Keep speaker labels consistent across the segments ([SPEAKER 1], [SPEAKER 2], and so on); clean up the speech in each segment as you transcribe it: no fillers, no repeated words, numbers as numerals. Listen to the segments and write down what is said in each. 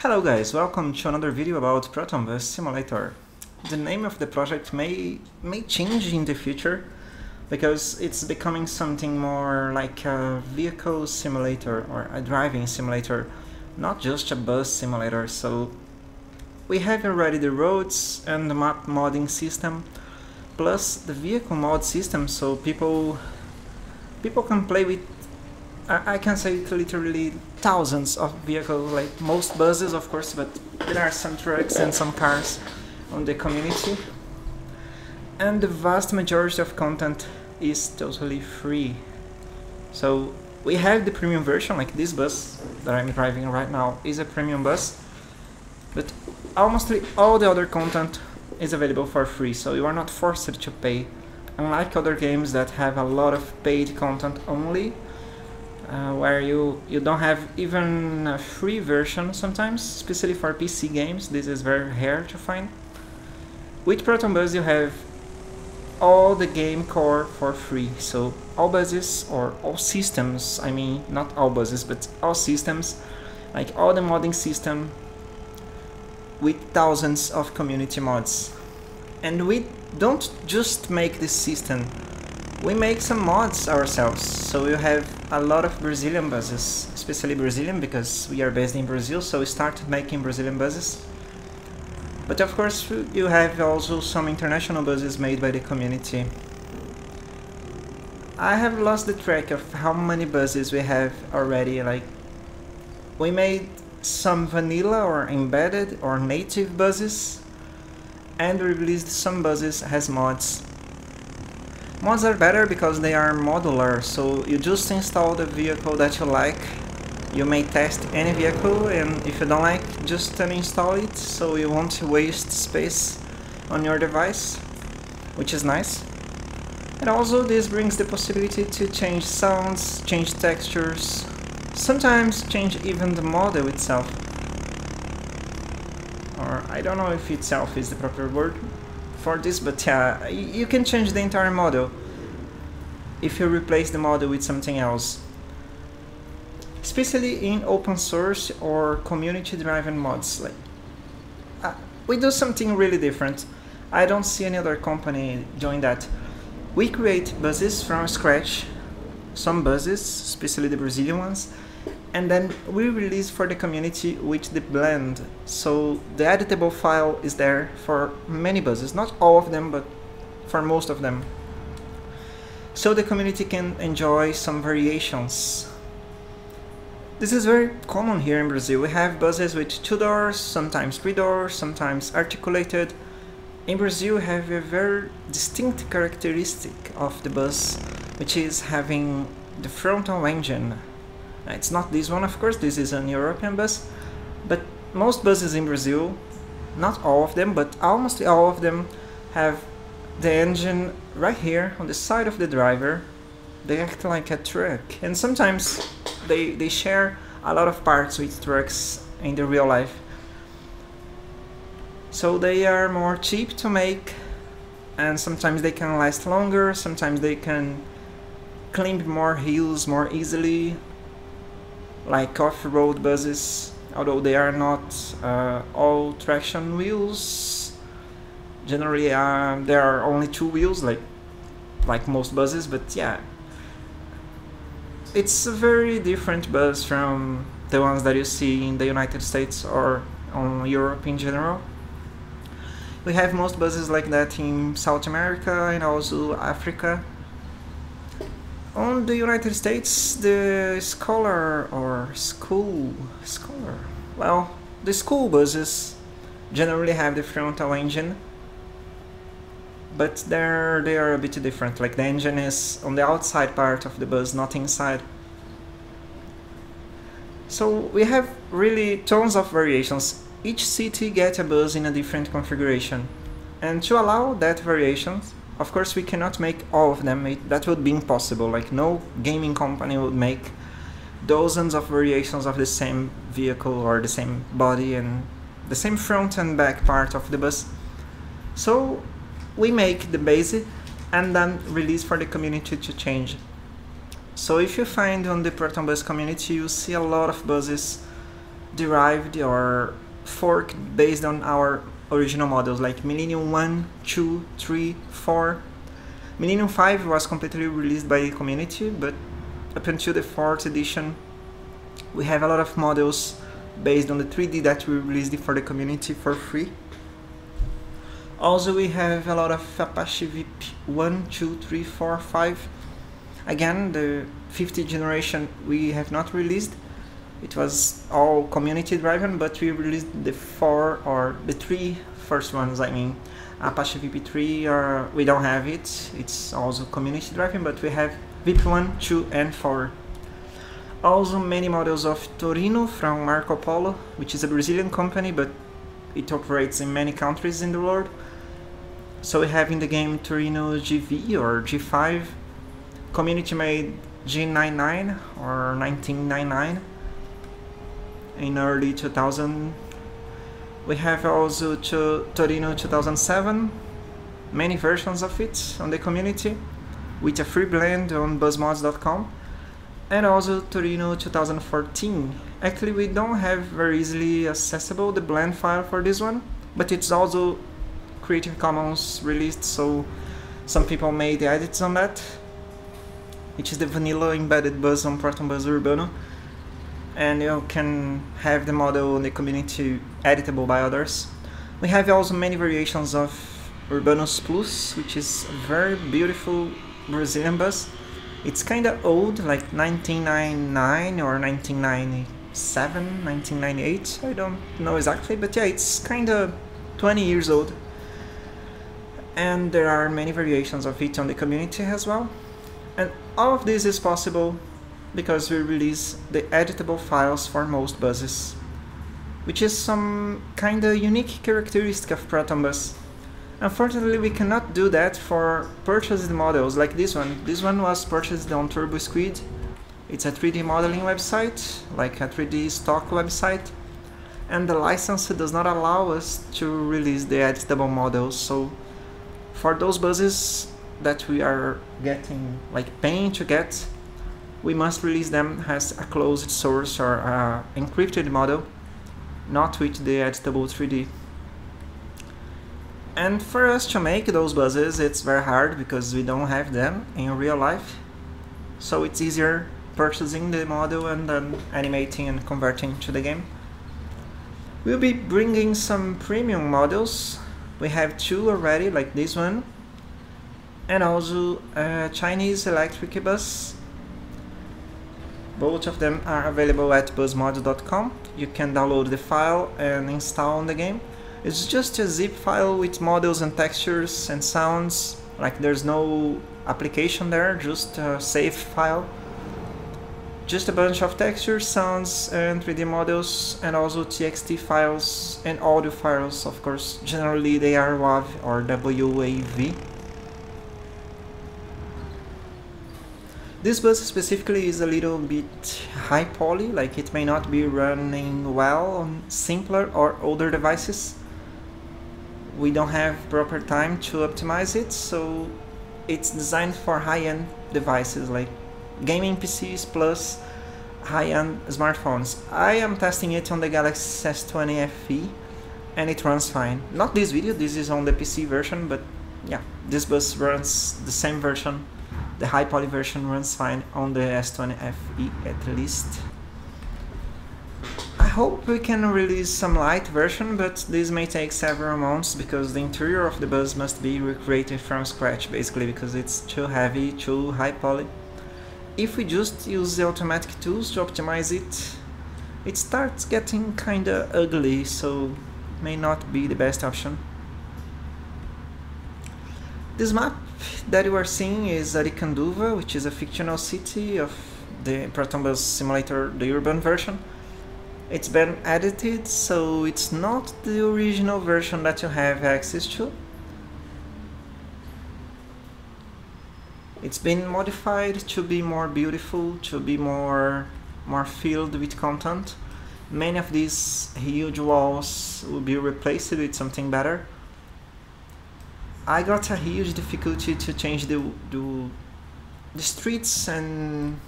[SPEAKER 1] Hello guys, welcome to another video about Proton Bus Simulator. The name of the project may change in the future because it's becoming something more like a vehicle simulator or a driving simulator, not just a bus simulator. So we have already the roads and the map modding system plus the vehicle mod system, so people can play with I can say literally thousands of vehicles, like most buses of course, but there are some trucks and some cars on the community. And the vast majority of content is totally free. So we have the premium version, like this bus that I'm driving right now is a premium bus, but almost all the other content is available for free, so you are not forced to pay, unlike other games that have a lot of paid content only. Where you don't have even a free version sometimes, especially for PC games. This is very rare to find. With Proton Bus you have all the game core for free, so all buses or all systems, I mean not all buses but all systems, like all the modding system with thousands of community mods. And we don't just make this system, we make some mods ourselves, so you have a lot of Brazilian buses, especially Brazilian because we are based in Brazil, so we started making Brazilian buses. But of course you have also some international buses made by the community. I have lost the track of how many buses we have already. Like, we made some vanilla or embedded or native buses, and we released some buses as mods. Mods are better because they are modular, so you just install the vehicle that you like. You may test any vehicle, and if you don't like, just uninstall it, so you won't waste space on your device, which is nice. And also this brings the possibility to change sounds, change textures, sometimes change even the model itself. Or I don't know if itself is the proper word for this, but yeah, you can change the entire model if you replace the model with something else, especially in open source or community driven mods. Like, we do something really different. I don't see any other company doing that. We create buses from scratch, some buses, especially the Brazilian ones, and then we release for the community with the blend, so the editable file is there for many buses, not all of them, but for most of them, so the community can enjoy some variations. This is very common here in Brazil. We have buses with 2 doors, sometimes 3 doors, sometimes articulated. In Brazil we have a very distinct characteristic of the bus, which is having the frontal engine. It's not this one, of course, this is an European bus, but most buses in Brazil, not all of them, but almost all of them, have the engine right here on the side of the driver. They act like a truck, and sometimes they share a lot of parts with trucks in the real life. So they are more cheap to make, and sometimes they can last longer, sometimes they can climb more hills more easily, like off-road buses, although they are not all traction wheels. Generally there are only 2 wheels, like most buses, but yeah, it's a very different bus from the ones that you see in the United States or on Europe in general. We have most buses like that in South America and also Africa. On the United States, the the school buses generally have the frontal engine, but they are a bit different. Like, the engine is on the outside part of the bus, not inside. So we have really tons of variations. Each city gets a bus in a different configuration, and to allow that variations, of course we cannot make all of them. That would be impossible. Like, no gaming company would make dozens of variations of the same vehicle or the same body and the same front and back part of the bus. So we make the base and then release for the community to change. So if you find on the Proton Bus community, you see a lot of buses derived or forked based on our original models, like Millennium 1, 2, 3, 4. Millennium 5 was completely released by the community, but up until the 4th edition we have a lot of models based on the 3D that we released for the community for free. Also we have a lot of Apache VIP 1, 2, 3, 4, 5. Again, the 5th generation we have not released. It was all community driven, but we released the 4 or the 3 first ones. I mean, Apache VP3, we don't have it. It's also community driven, but we have VIP 1, 2, and 4. Also many models of Torino from Marco Polo, which is a Brazilian company, but it operates in many countries in the world. So we have in the game Torino GV or G5, community made G99 or 1999 in early 2000. We have also Torino 2007, many versions of it on the community with a free blend on buzzmods.com, and also Torino 2014. Actually we don't have very easily accessible the blend file for this one, but it's also Creative Commons released, so some people made the edits on that, which is the vanilla embedded buzz on Proton Buzz Urbano, and you can have the model in the community editable by others. We have also many variations of Urbanus Plus, which is a very beautiful Brazilian bus. It's kinda old, like 1999 or 1997, 1998, I don't know exactly, but yeah, it's kinda 20 years old. And there are many variations of it on the community as well. And all of this is possible because we release the editable files for most buses, which is some kinda unique characteristic of Proton Bus. Unfortunately, we cannot do that for purchased models like this one. This one was purchased on TurboSquid. It's a 3D modeling website, like a 3D stock website, and the license does not allow us to release the editable models. So for those buses that we are getting, like paying to get, we must release them as a closed source or a encrypted model, not with the editable 3D. And for us to make those buses, it's very hard because we don't have them in real life. So it's easier purchasing the model and then animating and converting to the game. We'll be bringing some premium models. We have 2 already, like this one, and also a Chinese electric bus. Both of them are available at buzzmods.com. You can download the file and install on the game. It's just a zip file with models and textures and sounds, like there's no application there, just a save file. Just a bunch of textures, sounds and 3D models, and also TXT files and audio files, of course. Generally they are WAV or WAV. This bus specifically is a little bit high poly, like it may not be running well on simpler or older devices. We don't have proper time to optimize it, so it's designed for high-end devices like gaming PCs plus high-end smartphones. I am testing it on the Galaxy S20 FE and it runs fine. Not this video, this is on the PC version, but yeah, this bus runs the same version. The high poly version runs fine on the S20 FE at least. I hope we can release some light version, but this may take several months because the interior of the bus must be recreated from scratch, basically because it's too heavy, too high poly. If we just use the automatic tools to optimize it, it starts getting kinda ugly, so may not be the best option. This map that you are seeing is Aricanduva, which is a fictional city of the Proton Bus Simulator, the urban version. It's been edited, so it's not the original version that you have access to. It's been modified to be more beautiful, to be more filled with content. Many of these huge walls will be replaced with something better. I got a huge difficulty to change the streets and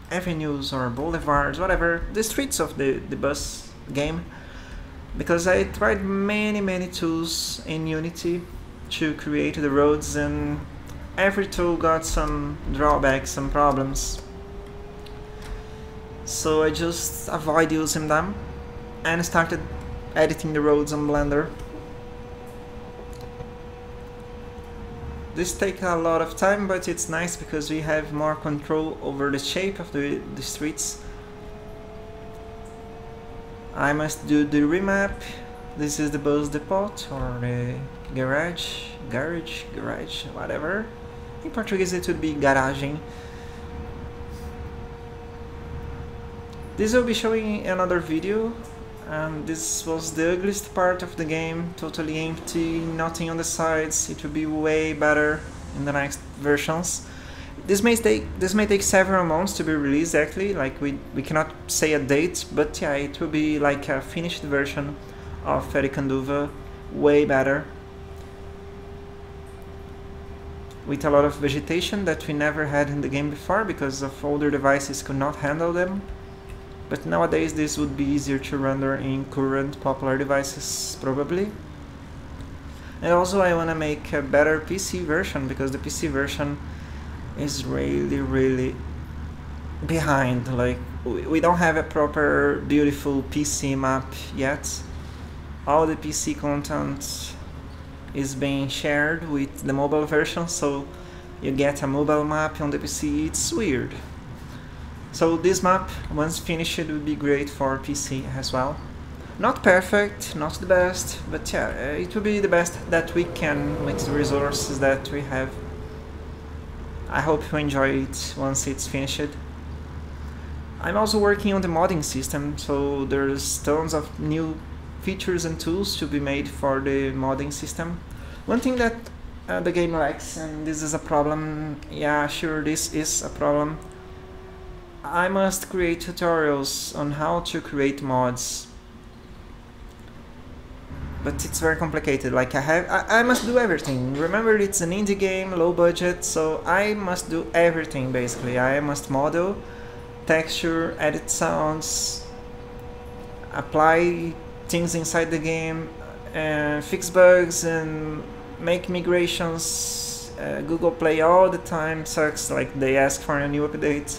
[SPEAKER 1] avenues or boulevards, whatever, the streets of the bus game, because I tried many tools in Unity to create the roads, and every tool got some drawbacks, some problems. So I just avoid using them and started editing the roads on Blender. This takes a lot of time, but it's nice because we have more control over the shape of the streets. I must do the remap. This is the bus depot or the garage, whatever. In Portuguese it would be garagem. This will be showing another video, and this was the ugliest part of the game, totally empty, nothing on the sides. It will be way better in the next versions. This may take several months to be released actually, like we cannot say a date, but yeah, it will be like a finished version of Aricanduva, way better. With a lot of vegetation that we never had in the game before because of older devices could not handle them. But nowadays this would be easier to render in current popular devices, probably. And also I wanna make a better PC version, because the PC version is really behind. Like, we don't have a proper beautiful PC map yet. All the PC content is being shared with the mobile version, so you get a mobile map on the PC. It's weird. So this map, once finished, would be great for PC as well. Not perfect, not the best, but yeah, it will be the best that we can with the resources that we have. I hope you enjoy it once it's finished. I'm also working on the modding system, so there's tons of new features and tools to be made for the modding system. One thing that the game lacks, and this is a problem, yeah, sure, this is a problem. I must create tutorials on how to create mods, but it's very complicated. Like I must do everything. Remember, it's an indie game, low budget, so I must do everything basically. I must model, texture, edit sounds, apply things inside the game, fix bugs and make migrations. Google Play all the time sucks, like they ask for a new update.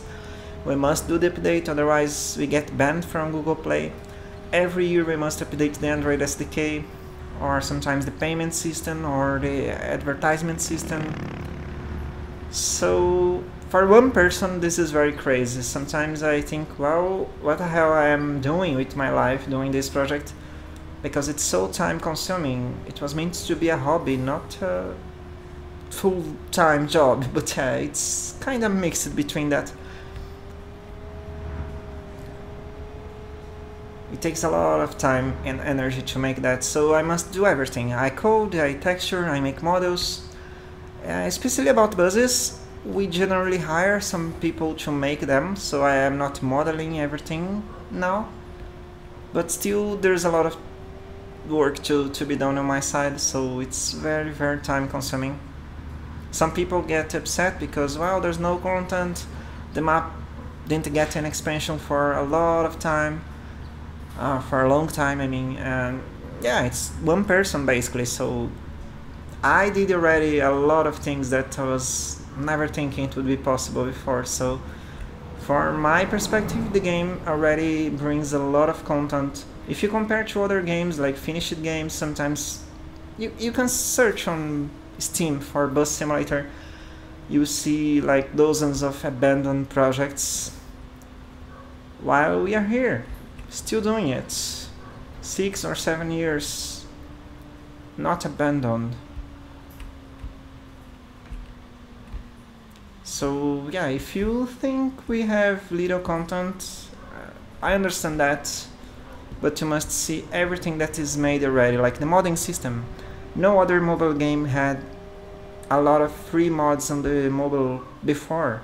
[SPEAKER 1] We must do the update, otherwise we get banned from Google Play. Every year we must update the Android SDK, or sometimes the payment system, or the advertisement system. So for one person this is very crazy. Sometimes I think, well, what the hell I am doing with my life doing this project? Because it's so time consuming. It was meant to be a hobby, not a full-time job, but yeah, it's kind of mixed between that. It takes a lot of time and energy to make that, so I must do everything. I code, I texture, I make models. Especially about buses, we generally hire some people to make them, so I am not modeling everything now. But still, there's a lot of work to be done on my side, so it's very time consuming. Some people get upset because, well, there's no content, the map didn't get an expansion for a lot of time. For a long time, I mean, and yeah, it's one person basically, so I did already a lot of things that I was never thinking it would be possible before. So from my perspective, the game already brings a lot of content. If you compare to other games, like finished games, sometimes you can search on Steam for Bus Simulator, you see like dozens of abandoned projects, while we are here still doing it, 6 or 7 years, not abandoned. So yeah, if you think we have little content, I understand that, but you must see everything that is made already, like the modding system. No other mobile game had a lot of free mods on the mobile before,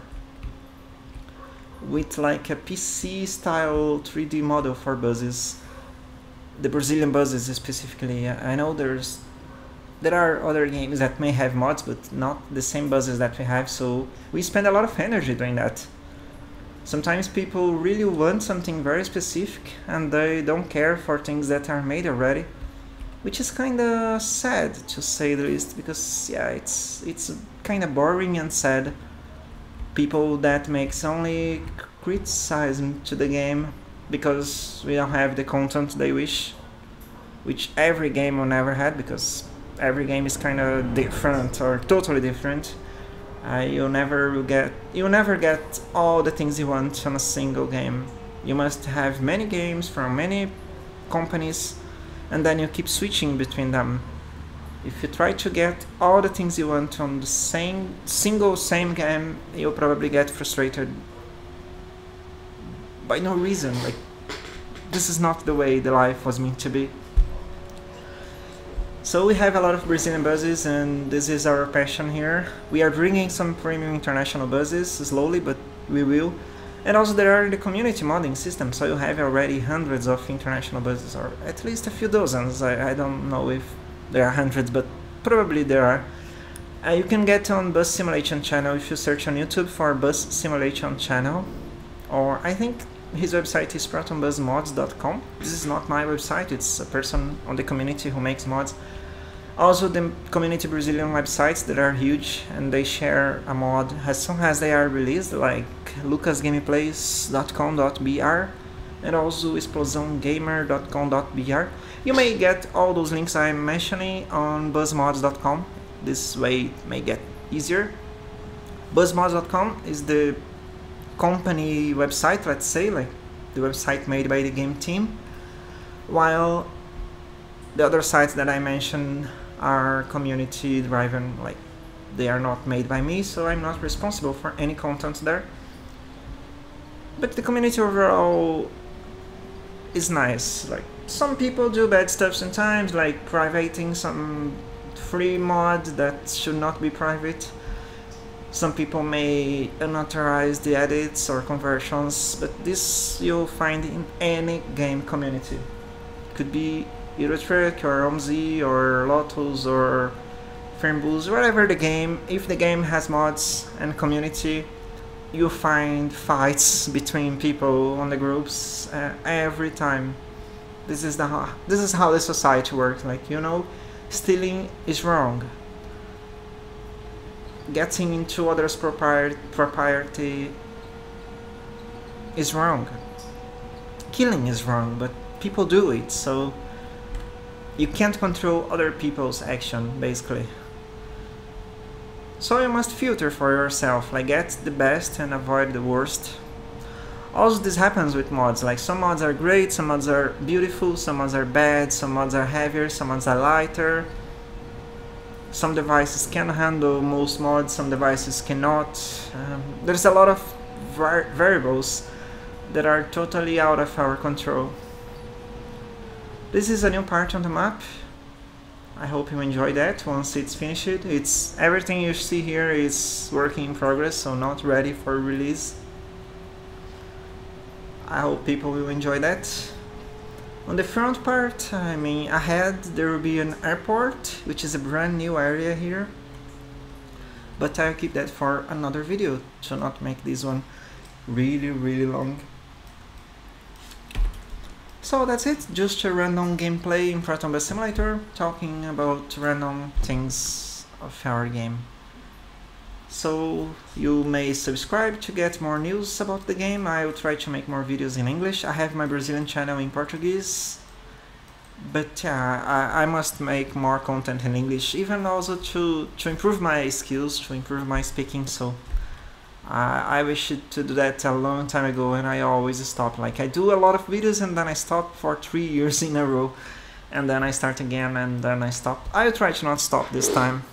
[SPEAKER 1] with like a PC style 3D model for buses, the Brazilian buses specifically. I know there are other games that may have mods, but not the same buses that we have, so we spend a lot of energy doing that. Sometimes people really want something very specific and they don't care for things that are made already, which is kinda sad to say the least, because yeah, it's kinda boring and sad. People that makes only criticism to the game because we don't have the content they wish, which every game will never had, because every game is kinda different or totally different. You'll never get all the things you want on a single game. You must have many games from many companies, and then you keep switching between them. If you try to get all the things you want on the same game, you'll probably get frustrated by no reason. Like, this is not the way the life was meant to be. So we have a lot of Brazilian buses, and this is our passion here. We are bringing some premium international buses slowly, but we will. And also there are the community modding system, so you have already hundreds of international buses, or at least a few dozens. I don't know if there are hundreds, but probably there are. You can get on Bus Simulation channel if you search on YouTube for Bus Simulation channel, or I think his website is protonbusmods.com. This is not my website, it's a person on the community who makes mods. Also the community Brazilian websites that are huge, and they share a mod as soon as they are released, like lucasgameplays.com.br and also explosãogamer.com.br. You may get all those links I'm mentioning on buzzmods.com. This way it may get easier. Buzzmods.com is the company website, let's say, like the website made by the game team, while the other sites that I mentioned are community driven, like they are not made by me, so I'm not responsible for any content there. But the community overall is nice. Like, some people do bad stuff sometimes, like privating some free mod that should not be private. Some people may unauthorize the edits or conversions, but this you'll find in any game community. Could be Eurotruck or OMZ or Lotus or Fernbus, whatever the game. If the game has mods and community, you'll find fights between people on the groups every time. This is how the society works. Like, you know, stealing is wrong. Getting into others' propriety is wrong. Killing is wrong, but people do it, so you can't control other people's action, basically. So you must filter for yourself, like get the best and avoid the worst. Also, this happens with mods, like some mods are great, some mods are beautiful, some mods are bad, some mods are heavier, some mods are lighter. Some devices can handle most mods, some devices cannot. There's a lot of variables that are totally out of our control. This is a new part on the map. I hope you enjoy that once it's finished. Everything you see here is working in progress, so not ready for release. I hope people will enjoy that. On the front part, I mean ahead, there will be an airport, which is a brand new area here. But I'll keep that for another video to not make this one really long. So that's it, just a random gameplay in Proton Bus Simulator, talking about random things of our game. So you may subscribe to get more news about the game. I will try to make more videos in English. I have my Brazilian channel in Portuguese, but yeah, I must make more content in English, even also to improve my skills, to improve my speaking. So I wish to do that a long time ago, and I always stop. Like, I do a lot of videos and then I stop for 3 years in a row, and then I start again and then I stop. I'll try to not stop this time.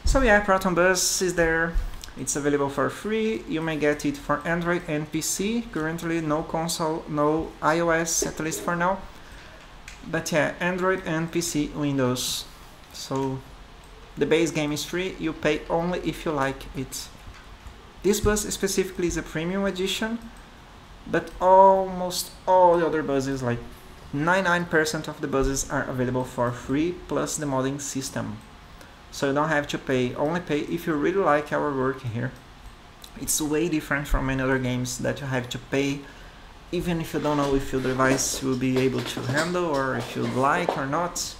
[SPEAKER 1] So yeah, Proton Bus is there. It's available for free. You may get it for Android and PC. Currently no console, no iOS, at least for now. But yeah, Android and PC Windows. So the base game is free. You pay only if you like it. This bus specifically is a premium edition, but almost all the other buses, like 99% of the buses, are available for free, plus the modding system. So you don't have to pay, only pay if you really like our work here. It's way different from many other games that you have to pay, even if you don't know if your device will be able to handle or if you like or not.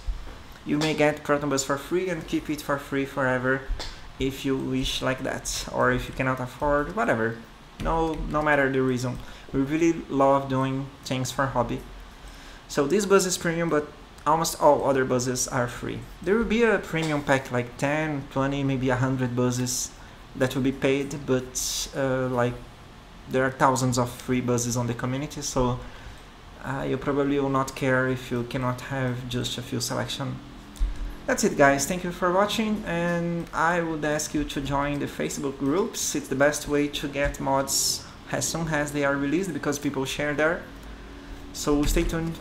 [SPEAKER 1] You may get Proton Bus for free and keep it for free forever if you wish like that, or if you cannot afford, whatever. No matter the reason. We really love doing things for hobby. So this bus is premium, but almost all other buses are free. There will be a premium pack, like 10, 20, maybe 100 buses that will be paid, but like there are thousands of free buses on the community, so you probably will not care if you cannot have just a few selection. That's it, guys. Thank you for watching, and I would ask you to join the Facebook groups. It's the best way to get mods as soon as they are released, because people share there. So stay tuned.